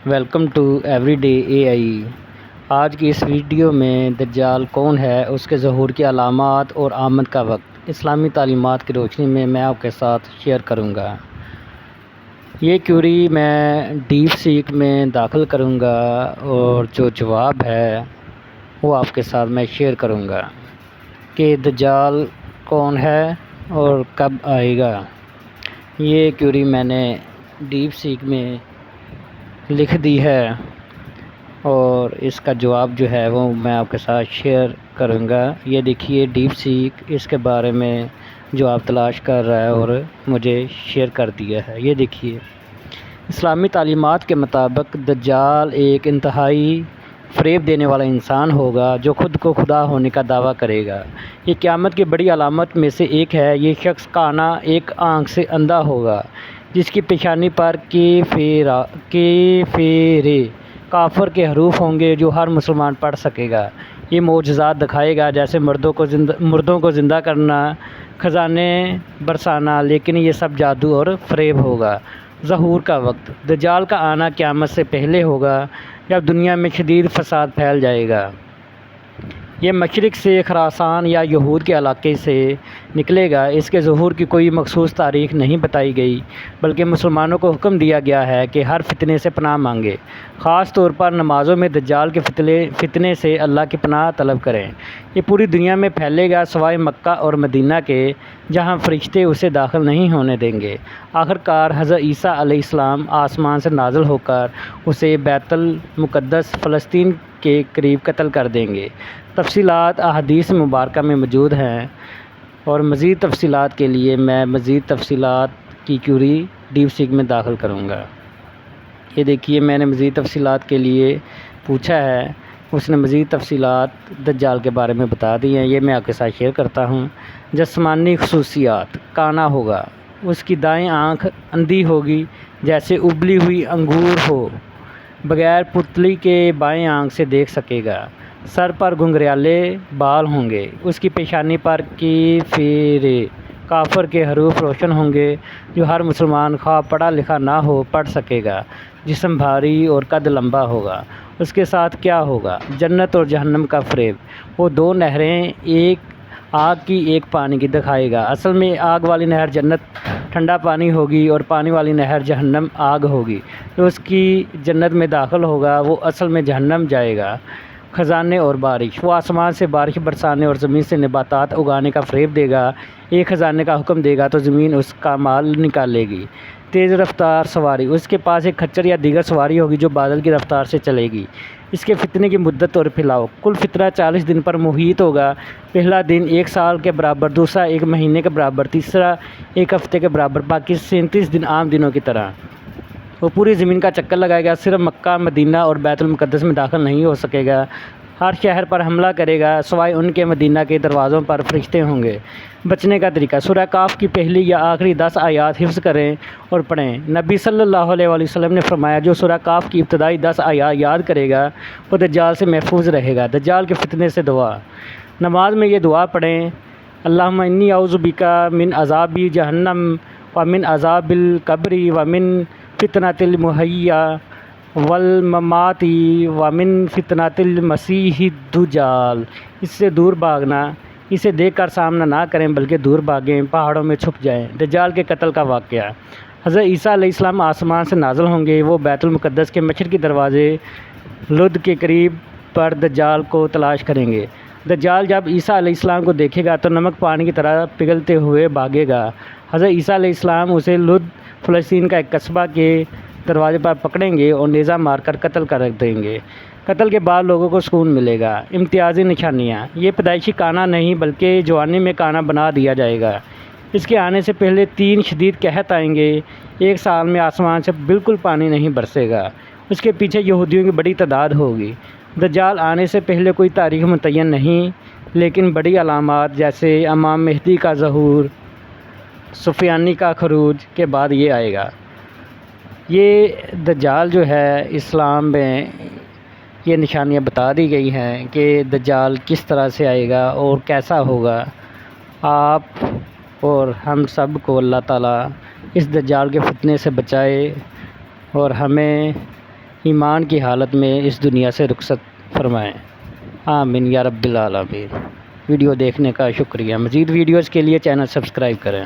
Welcome to every day اے آئی۔ آج کی اس video میں دجال کون ہے، اس کے ظہور کی علامات اور آمد کا وقت اسلامی تعلیمات کی روشنی میں آپ کے ساتھ شیئر کروں گا۔ یہ کیوری میں ڈیپ سیک میں داخل کروں گا اور جو جواب ہے وہ آپ کے ساتھ میں شیئر کروں گا کہ دجال کون ہے اور کب آئے گا۔ یہ کیوری میں نے ڈیپ سیک میں لکھ دی ہے اور اس کا جواب جو ہے وہ میں آپ کے ساتھ شیئر کروں گا۔ یہ دیکھیے ڈیپ سیک اس کے بارے میں جواب تلاش کر رہا ہے اور مجھے شیئر کر دیا ہے۔ یہ دیکھیے اسلامی تعلیمات کے مطابق دجال ایک انتہائی فریب دینے والا انسان ہوگا جو خود کو خدا ہونے کا دعویٰ کرے گا۔ یہ قیامت کی بڑی علامت میں سے ایک ہے۔ یہ شخص کانا ایک آنکھ سے اندھا ہوگا جس کی پیشانی پر کافر کے حروف ہوں گے جو ہر مسلمان پڑھ سکے گا۔ یہ معجزات دکھائے گا جیسے مردوں کو زندہ کرنا، خزانے برسانا، لیکن یہ سب جادو اور فریب ہوگا۔ ظہور کا وقت دجال کا آنا قیامت سے پہلے ہوگا جب دنیا میں شدید فساد پھیل جائے گا۔ یہ مشرق سے خراسان یا یہود کے علاقے سے نکلے گا۔ اس کے ظہور کی کوئی مخصوص تاریخ نہیں بتائی گئی، بلکہ مسلمانوں کو حکم دیا گیا ہے کہ ہر فتنے سے پناہ مانگیں، خاص طور پر نمازوں میں دجال کے فتنے سے اللہ کی پناہ طلب کریں۔ یہ پوری دنیا میں پھیلے گا سوائے مکہ اور مدینہ کے، جہاں فرشتے اسے داخل نہیں ہونے دیں گے۔ آخر کار حضرت عیسیٰ علیہ السلام آسمان سے نازل ہو کر اسے بیت المقدس فلسطین کے قریب قتل کر دیں گے۔ تفصیلات احادیث مبارکہ میں موجود ہیں اور مزید تفصیلات کے لیے میں مزید تفصیلات کی کیوری ڈیپ سیک میں داخل کروں گا۔ یہ دیکھیے میں نے مزید تفصیلات کے لیے پوچھا ہے، اس نے مزید تفصیلات دجال کے بارے میں بتا دی ہیں۔ یہ میں آپ کے ساتھ شیئر کرتا ہوں۔ جسمانی خصوصیات: کانا ہوگا، اس کی دائیں آنکھ اندھی ہوگی جیسے ابلی ہوئی انگور ہو، بغیر پتلی کے بائیں آنکھ سے دیکھ سکے گا۔ سر پر گھنگریالے بال ہوں گے۔ اس کی پیشانی پر کافر کے حروف روشن ہوں گے جو ہر مسلمان خواہ پڑھا لکھا نہ ہو پڑھ سکے گا۔ جسم بھاری اور قد لمبا ہوگا۔ اس کے ساتھ کیا ہوگا؟ جنت اور جہنم کا فریب۔ وہ دو نہریں، ایک آگ کی ایک پانی کی دکھائے گا۔ اصل میں آگ والی نہر جنت ٹھنڈا پانی ہوگی اور پانی والی نہر جہنم آگ ہوگی۔ جو اس کی جنت میں داخل ہوگا وہ اصل میں جہنم جائے گا۔ خزانے اور بارش۔ وہ آسمان سے بارش برسانے اور زمین سے نباتات اگانے کا فریب دے گا۔ ایک خزانے کا حکم دے گا تو زمین اس کا مال نکالے گی۔ تیز رفتار سواری۔ اس کے پاس ایک کھچر یا دیگر سواری ہوگی جو بادل کی رفتار سے چلے گی۔ اس کے فتنے کی مدت اور پھیلاؤ۔ کل فتنہ 40 دن پر محیط ہوگا۔ پہلا دن 1 سال کے برابر، دوسرا 1 مہینے کے برابر، تیسرا 1 ہفتے کے برابر، باقی 37 دن عام دنوں کی طرح۔ وہ پوری زمین کا چکر لگائے گا، صرف مکہ، مدینہ اور بیت المقدس میں داخل نہیں ہو سکے گا۔ ہر شہر پر حملہ کرے گا، سوائے ان کے مدینہ کے دروازوں پر فرشتے ہوں گے۔ بچنے کا طریقہ: سورہ کاف کی پہلی یا آخری 10 آیات حفظ کریں اور پڑھیں۔ نبی صلی اللہ علیہ وسلم نے فرمایا جو سورہ کاف کی ابتدائی 10 آیات یاد کرے گا وہ دجال سے محفوظ رہے گا۔ دجال کے فتنے سے دعا: نماز میں یہ دعا پڑھیں، اللہم انی اعوذ بک من عذاب جہنم ومن عذاب القبر ومن فتنۃ المحیا والممات ومن فتنۃ المسیح الدجال۔ اس سے دور بھاگنا، اسے دیکھ کر سامنا نہ کریں بلکہ دور بھاگیں، پہاڑوں میں چھپ جائیں۔ دجال کے قتل کا واقعہ: حضرت عیسیٰ علیہ السلام آسمان سے نازل ہوں گے۔ وہ بیت المقدس کے مشرقی دروازے لد کے قریب پر دجال کو تلاش کریں گے۔ دجال جب عیسیٰ علیہ السلام کو دیکھے گا تو نمک پانی کی طرح پگھلتے ہوئے بھاگے گا۔ حضرت عیسیٰ علیہ السلام اسے لد فلسطین کا ایک قصبہ کے دروازے پر پکڑیں گے اور نیزہ مار کر قتل کر دیں گے۔ قتل کے بعد لوگوں کو سکون ملے گا۔ امتیازی نشانیاں: یہ پیدائشی کانا نہیں بلکہ جوانی میں کانا بنا دیا جائے گا۔ اس کے آنے سے پہلے 3 شدید قحط آئیں گے۔ 1 سال میں آسمان سے بالکل پانی نہیں برسے گا۔ اس کے پیچھے یہودیوں کی بڑی تعداد ہوگی۔ دجال آنے سے پہلے کوئی تاریخ متعین نہیں، لیکن بڑی علامات جیسے امام مہدی کا ظہور، سفیانی کا خروج کے بعد یہ آئے گا۔ یہ دجال جو ہے اسلام میں یہ نشانیاں بتا دی گئی ہیں کہ دجال کس طرح سے آئے گا اور کیسا ہوگا۔ آپ اور ہم سب کو اللہ تعالیٰ اس دجال کے فتنے سے بچائے اور ہمیں ایمان کی حالت میں اس دنیا سے رخصت فرمائیں۔ آمین یا رب العالمین۔ ویڈیو دیکھنے کا شکریہ۔ مزید ویڈیوز کے لیے چینل سبسکرائب کریں۔